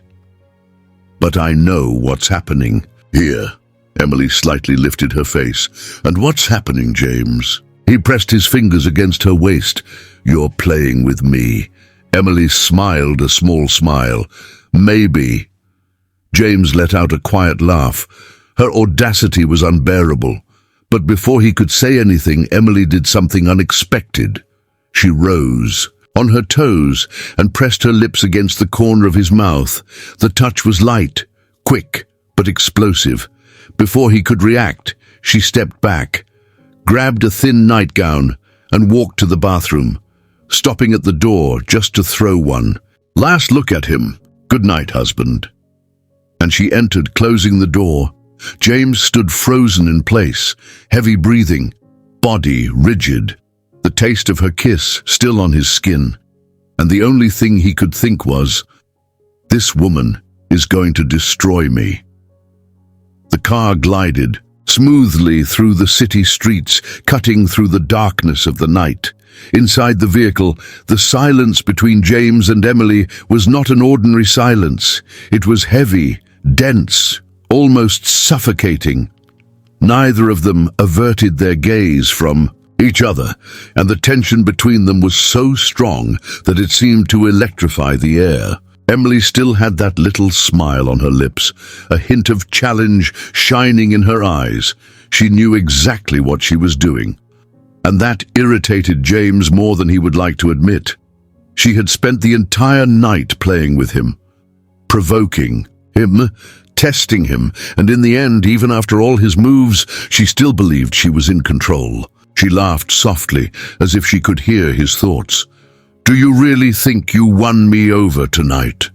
"But I know what's happening here." Emily slightly lifted her face. "And what's happening, James?" He pressed his fingers against her waist. "You're playing with me." Emily smiled a small smile. "Maybe." James let out a quiet laugh. Her audacity was unbearable. But before he could say anything, Emily did something unexpected. She rose on her toes and pressed her lips against the corner of his mouth. The touch was light, quick, but explosive. Before he could react, she stepped back, grabbed a thin nightgown, and walked to the bathroom, stopping at the door just to throw one last look at him. "Good night, husband." And she entered, closing the door. James stood frozen in place, heavy breathing, body rigid, the taste of her kiss still on his skin. And the only thing he could think was, "This woman is going to destroy me." The car glided smoothly through the city streets, cutting through the darkness of the night. Inside the vehicle, the silence between James and Emily was not an ordinary silence. It was heavy, dense, almost suffocating. Neither of them averted their gaze from each other, and the tension between them was so strong that it seemed to electrify the air. Emily still had that little smile on her lips, a hint of challenge shining in her eyes. She knew exactly what she was doing. And that irritated James more than he would like to admit. She had spent the entire night playing with him, provoking him, testing him, and in the end, even after all his moves, she still believed she was in control. She laughed softly, as if she could hear his thoughts. "Do you really think you won me over tonight?"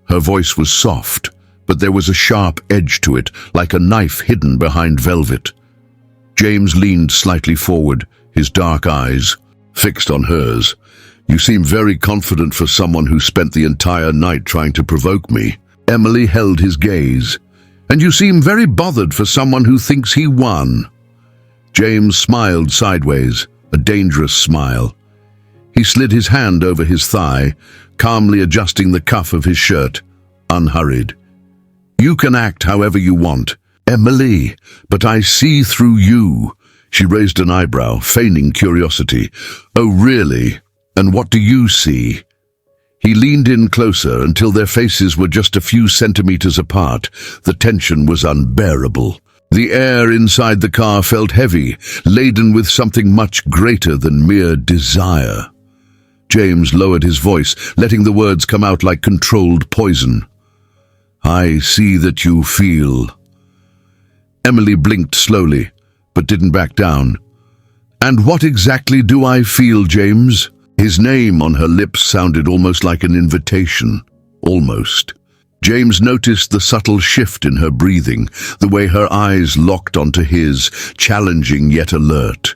Her voice was soft, but there was a sharp edge to it, like a knife hidden behind velvet. James leaned slightly forward, his dark eyes fixed on hers. "You seem very confident for someone who spent the entire night trying to provoke me." Emily held his gaze. "And you seem very bothered for someone who thinks he won." James smiled sideways, a dangerous smile. He slid his hand over his thigh, calmly adjusting the cuff of his shirt, unhurried. "You can act however you want, Emily, but I see through you." She raised an eyebrow, feigning curiosity. "Oh, really? And what do you see?" He leaned in closer until their faces were just a few centimeters apart. The tension was unbearable. The air inside the car felt heavy, laden with something much greater than mere desire. James lowered his voice, letting the words come out like controlled poison. "I see that you feel." Emily blinked slowly, but didn't back down. "And what exactly do I feel, James?" His name on her lips sounded almost like an invitation. Almost. James noticed the subtle shift in her breathing, the way her eyes locked onto his, challenging yet alert.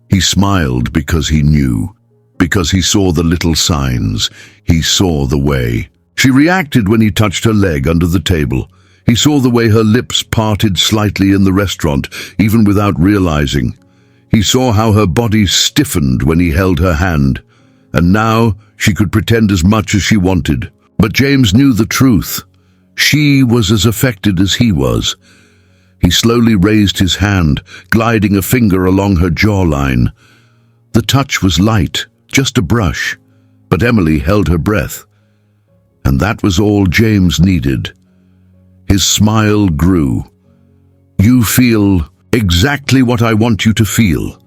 He smiled because he knew, because he saw the little signs. He saw the way. She reacted when he touched her leg under the table. He saw the way her lips parted slightly in the restaurant, even without realizing. He saw how her body stiffened when he held her hand. And now she could pretend as much as she wanted. But James knew the truth. She was as affected as he was. He slowly raised his hand, gliding a finger along her jawline. The touch was light, just a brush, but Emily held her breath. And that was all James needed. His smile grew. "You feel exactly what I want you to feel."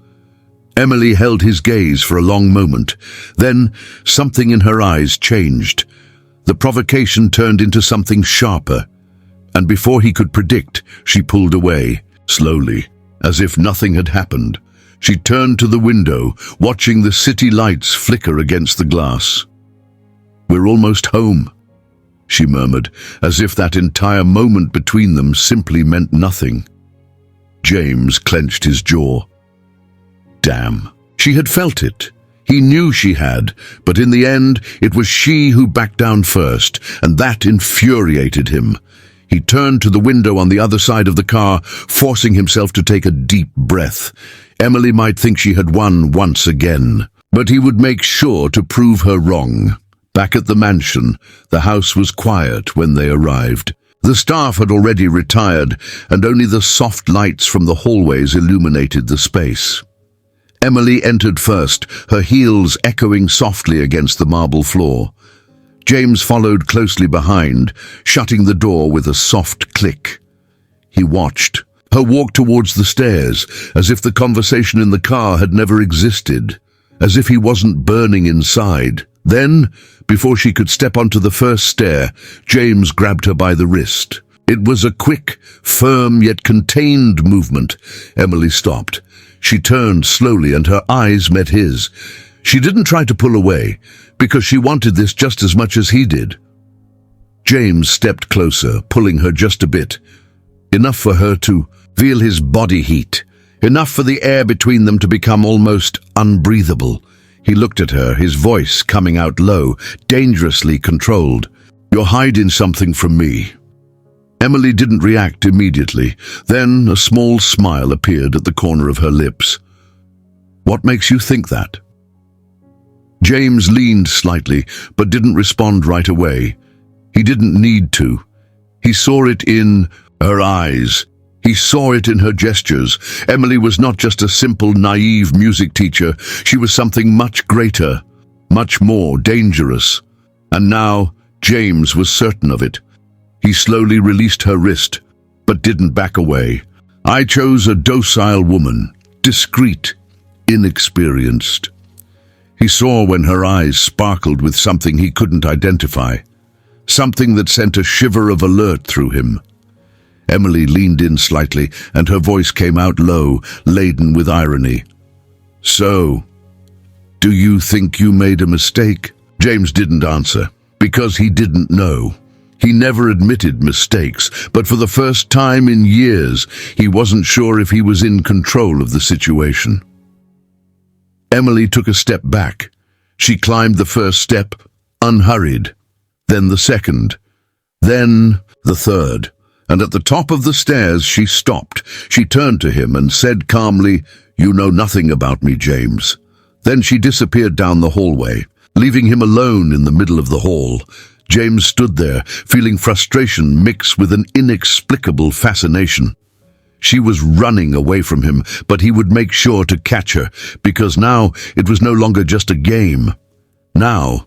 Emily held his gaze for a long moment. Then something in her eyes changed. The provocation turned into something sharper, and before he could predict, she pulled away, slowly, as if nothing had happened. She turned to the window, watching the city lights flicker against the glass. "We're almost home," she murmured, as if that entire moment between them simply meant nothing. James clenched his jaw. Damn. She had felt it. He knew she had, but in the end, it was she who backed down first, and that infuriated him. He turned to the window on the other side of the car, forcing himself to take a deep breath. Emily might think she had won once again, but he would make sure to prove her wrong. Back at the mansion, the house was quiet when they arrived. The staff had already retired, and only the soft lights from the hallways illuminated the space. Emily entered first, her heels echoing softly against the marble floor. James followed closely behind, shutting the door with a soft click. He watched her walk towards the stairs, as if the conversation in the car had never existed, as if he wasn't burning inside. Then, before she could step onto the first stair, James grabbed her by the wrist. It was a quick, firm yet contained movement. Emily stopped. She turned slowly and her eyes met his. She didn't try to pull away, because she wanted this just as much as he did. James stepped closer, pulling her just a bit. Enough for her to feel his body heat. Enough for the air between them to become almost unbreathable. He looked at her, his voice coming out low, dangerously controlled. "You're hiding something from me." Emily didn't react immediately. Then a small smile appeared at the corner of her lips. "What makes you think that?" James leaned slightly, but didn't respond right away. He didn't need to. He saw it in her eyes. He saw it in her gestures. Emily was not just a simple, naive music teacher. She was something much greater, much more dangerous. And now James was certain of it. He slowly released her wrist, but didn't back away. I chose a docile woman, discreet, inexperienced. He saw when her eyes sparkled with something he couldn't identify, something that sent a shiver of alert through him. Emily leaned in slightly, and her voice came out low, laden with irony. "So, do you think you made a mistake?" James didn't answer, because he didn't know. He never admitted mistakes, but for the first time in years, he wasn't sure if he was in control of the situation. Emily took a step back. She climbed the first step, unhurried, then the second, then the third. And at the top of the stairs she stopped. She turned to him and said calmly, "You know nothing about me, James." Then she disappeared down the hallway, leaving him alone in the middle of the hall. James stood there, feeling frustration mixed with an inexplicable fascination. She was running away from him, but he would make sure to catch her, because now it was no longer just a game. Now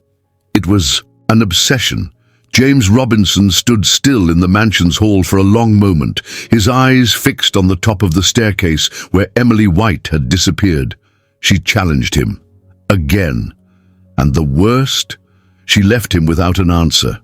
it was an obsession. James Robinson stood still in the mansion's hall for a long moment, his eyes fixed on the top of the staircase where Emily White had disappeared. She challenged him. Again. And the worst? She left him without an answer.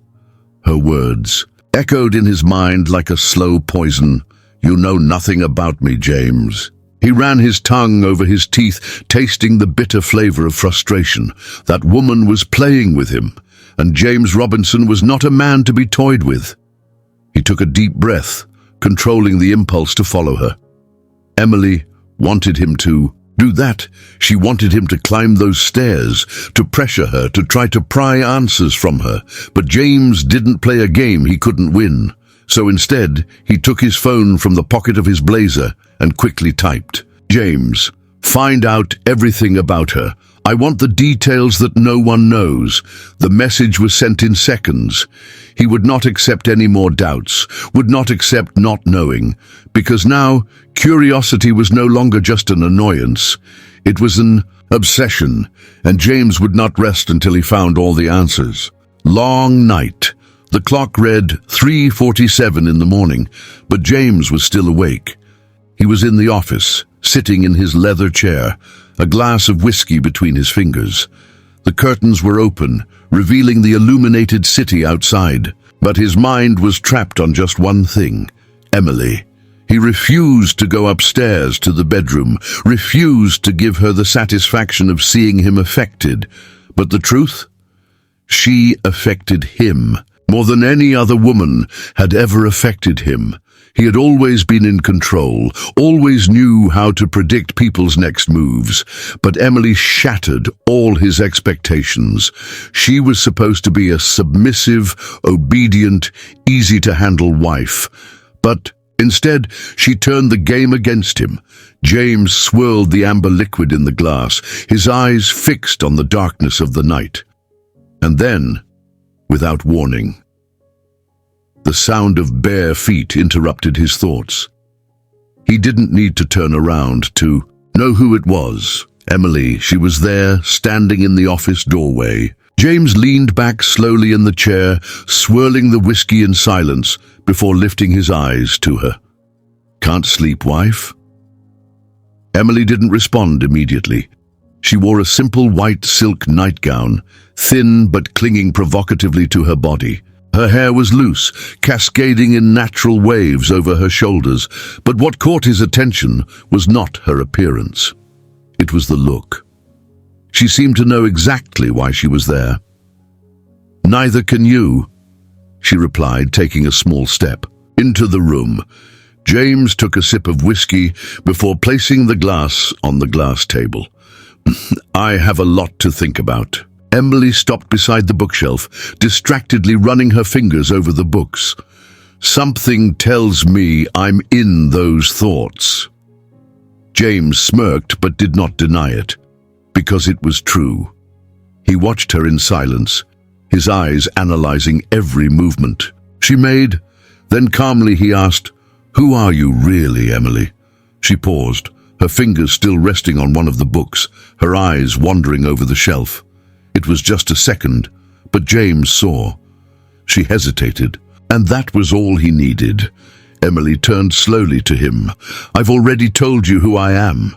Her words echoed in his mind like a slow poison. "You know nothing about me, James." He ran his tongue over his teeth, tasting the bitter flavor of frustration. That woman was playing with him, and James Robinson was not a man to be toyed with. He took a deep breath, controlling the impulse to follow her. Emily wanted him to do that. She wanted him to climb those stairs, to pressure her, to try to pry answers from her. But James didn't play a game he couldn't win. So instead, he took his phone from the pocket of his blazer and quickly typed, "James, find out everything about her. I want the details that no one knows." The message was sent in seconds. He would not accept any more doubts, would not accept not knowing, because now curiosity was no longer just an annoyance. It was an obsession, and James would not rest until he found all the answers. Long night. The clock read 3:47 in the morning, but James was still awake. He was in the office, sitting in his leather chair, a glass of whiskey between his fingers. The curtains were open, revealing the illuminated city outside, but his mind was trapped on just one thing, Emily. He refused to go upstairs to the bedroom, refused to give her the satisfaction of seeing him affected. But the truth? She affected him more than any other woman had ever affected him. He had always been in control, always knew how to predict people's next moves, but Emily shattered all his expectations. She was supposed to be a submissive, obedient, easy-to-handle wife, but instead she turned the game against him. James swirled the amber liquid in the glass, his eyes fixed on the darkness of the night. And then, without warning, the sound of bare feet interrupted his thoughts. He didn't need to turn around to know who it was. Emily, she was there, standing in the office doorway. James leaned back slowly in the chair, swirling the whiskey in silence before lifting his eyes to her. "Can't sleep, wife?" Emily didn't respond immediately. She wore a simple white silk nightgown, thin but clinging provocatively to her body. Her hair was loose, cascading in natural waves over her shoulders, but what caught his attention was not her appearance. It was the look. She seemed to know exactly why she was there. "Neither can you," she replied, taking a small step into the room. James took a sip of whiskey before placing the glass on the glass table. "I have a lot to think about." Emily stopped beside the bookshelf, distractedly running her fingers over the books. "Something tells me I'm in those thoughts." James smirked but did not deny it, because it was true. He watched her in silence, his eyes analyzing every movement she made. Then calmly he asked, "Who are you really, Emily?" She paused, her fingers still resting on one of the books, her eyes wandering over the shelf. It was just a second, but James saw. She hesitated, and that was all he needed. Emily turned slowly to him. "I've already told you who I am."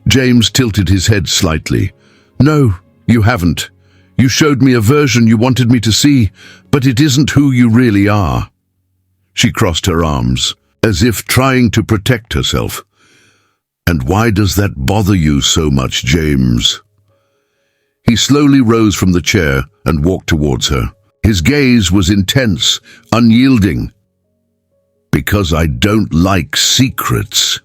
James tilted his head slightly. "No, you haven't. You showed me a version you wanted me to see, but it isn't who you really are." She crossed her arms, as if trying to protect herself. "And why does that bother you so much, James?" He slowly rose from the chair and walked towards her. His gaze was intense, unyielding. "Because I don't like secrets."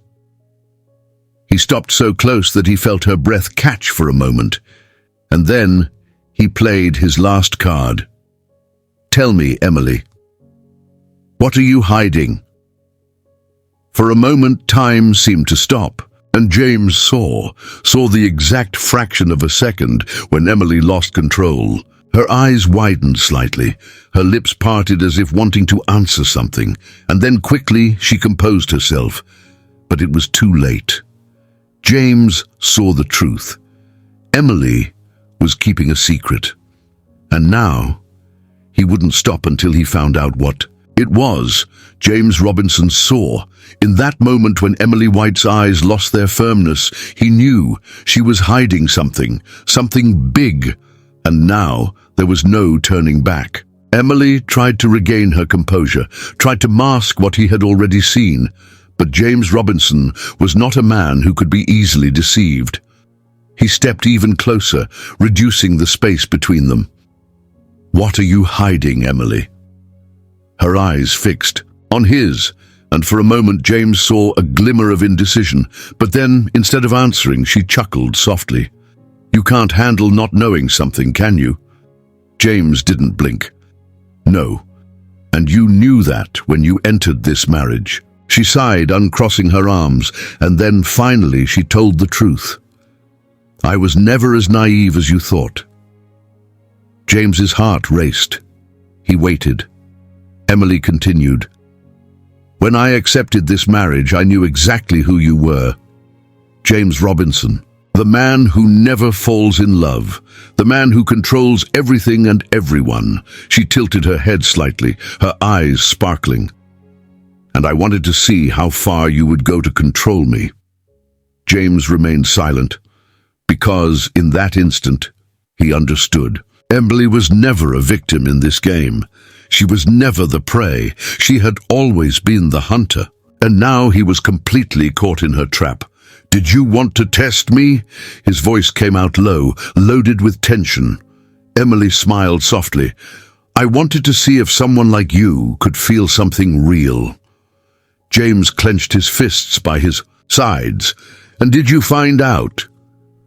He stopped so close that he felt her breath catch for a moment, and then he played his last card. "Tell me, Emily, what are you hiding?" For a moment, time seemed to stop, and James saw the exact fraction of a second when Emily lost control. Her eyes widened slightly, her lips parted as if wanting to answer something, and then quickly she composed herself. But it was too late. James saw the truth. Emily was keeping a secret, and now he wouldn't stop until he found out what it was. James Robinson saw. In that moment when Emily White's eyes lost their firmness, he knew she was hiding something big, and now there was no turning back. Emily tried to regain her composure, tried to mask what he had already seen, but James Robinson was not a man who could be easily deceived. He stepped even closer, reducing the space between them. "What are you hiding, Emily?" Her eyes fixed on his, and for a moment James saw a glimmer of indecision, but then, instead of answering, she chuckled softly. "You can't handle not knowing something, can you?" James didn't blink. "No, and you knew that when you entered this marriage." She sighed, uncrossing her arms, and then finally she told the truth. "I was never as naive as you thought." James's heart raced. He waited. Emily continued, "When I accepted this marriage, I knew exactly who you were. James Robinson, the man who never falls in love, the man who controls everything and everyone." She tilted her head slightly, her eyes sparkling. "And I wanted to see how far you would go to control me." James remained silent, because in that instant, he understood. Emily was never a victim in this game. She was never the prey. She had always been the hunter. And now he was completely caught in her trap. "Did you want to test me?" His voice came out low, loaded with tension. Emily smiled softly. "I wanted to see if someone like you could feel something real." James clenched his fists by his sides. "And did you find out?"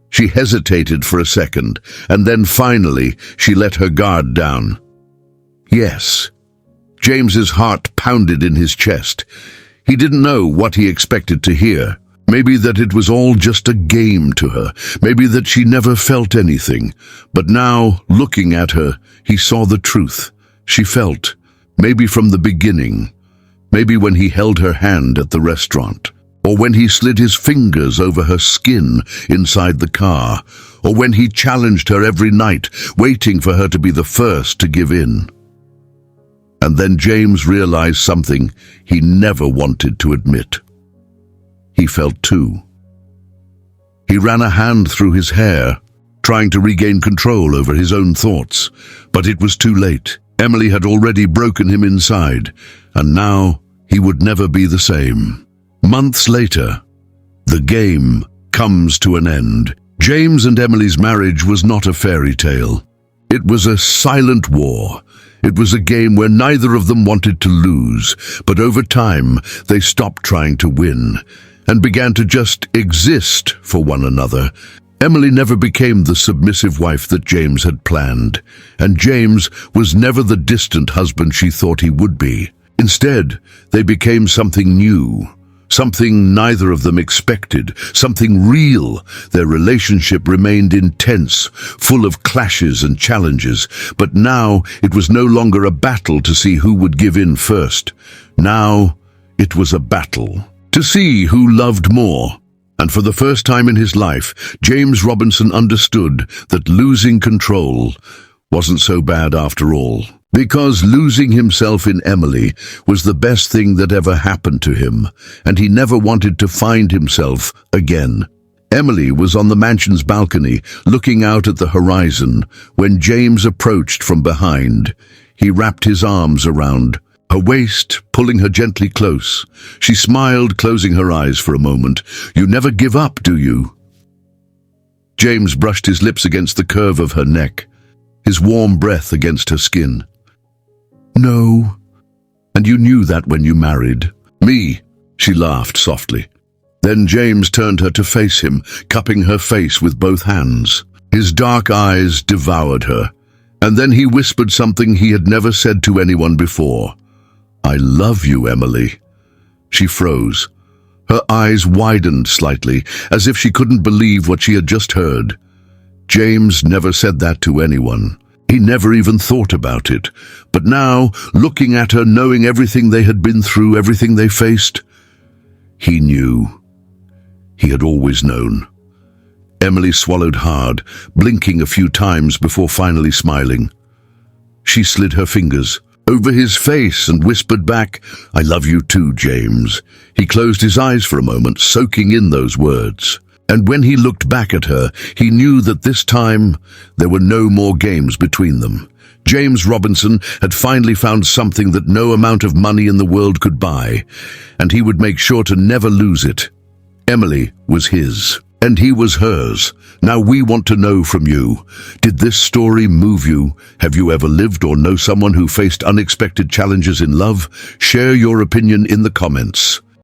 She hesitated for a second, and then finally she let her guard down. "Yes." James's heart pounded in his chest. He didn't know what he expected to hear. Maybe that it was all just a game to her. Maybe that she never felt anything. But now, looking at her, he saw the truth. She felt, maybe from the beginning. Maybe when he held her hand at the restaurant, or when he slid his fingers over her skin inside the car, or when he challenged her every night, waiting for her to be the first to give in. And then James realized something he never wanted to admit. He felt too. He ran a hand through his hair, trying to regain control over his own thoughts, but it was too late. Emily had already broken him inside, and now he would never be the same. Months later, the game comes to an end. James and Emily's marriage was not a fairy tale. It was a silent war. It was a game where neither of them wanted to lose, but over time they stopped trying to win and began to just exist for one another. Emily never became the submissive wife that James had planned, and James was never the distant husband she thought he would be. Instead, they became something new, Something neither of them expected, something real. Their relationship remained intense, full of clashes and challenges, but now it was no longer a battle to see who would give in first. Now it was a battle to see who loved more. And for the first time in his life, James Robinson understood that losing control wasn't so bad after all. Because losing himself in Emily was the best thing that ever happened to him, and he never wanted to find himself again. Emily was on the mansion's balcony, looking out at the horizon, when James approached from behind. He wrapped his arms around her waist, pulling her gently close. She smiled, closing her eyes for a moment. "You never give up, do you?" James brushed his lips against the curve of her neck, his warm breath against her skin. "No. And you knew that when you married me," she laughed softly. Then James turned her to face him, cupping her face with both hands. His dark eyes devoured her, and then he whispered something he had never said to anyone before. "I love you, Emily." She froze. Her eyes widened slightly, as if she couldn't believe what she had just heard. James never said that to anyone. He never even thought about it. But now, looking at her, knowing everything they had been through, everything they faced, he knew. He had always known. Emily swallowed hard, blinking a few times before finally smiling. She slid her fingers over his face and whispered back, "I love you too, James." He closed his eyes for a moment, soaking in those words. And when he looked back at her, he knew that this time there were no more games between them. James Robinson had finally found something that no amount of money in the world could buy, and he would make sure to never lose it. Emily was his, and he was hers. Now we want to know from you. Did this story move you? Have you ever lived or know someone who faced unexpected challenges in love? Share your opinion in the comments.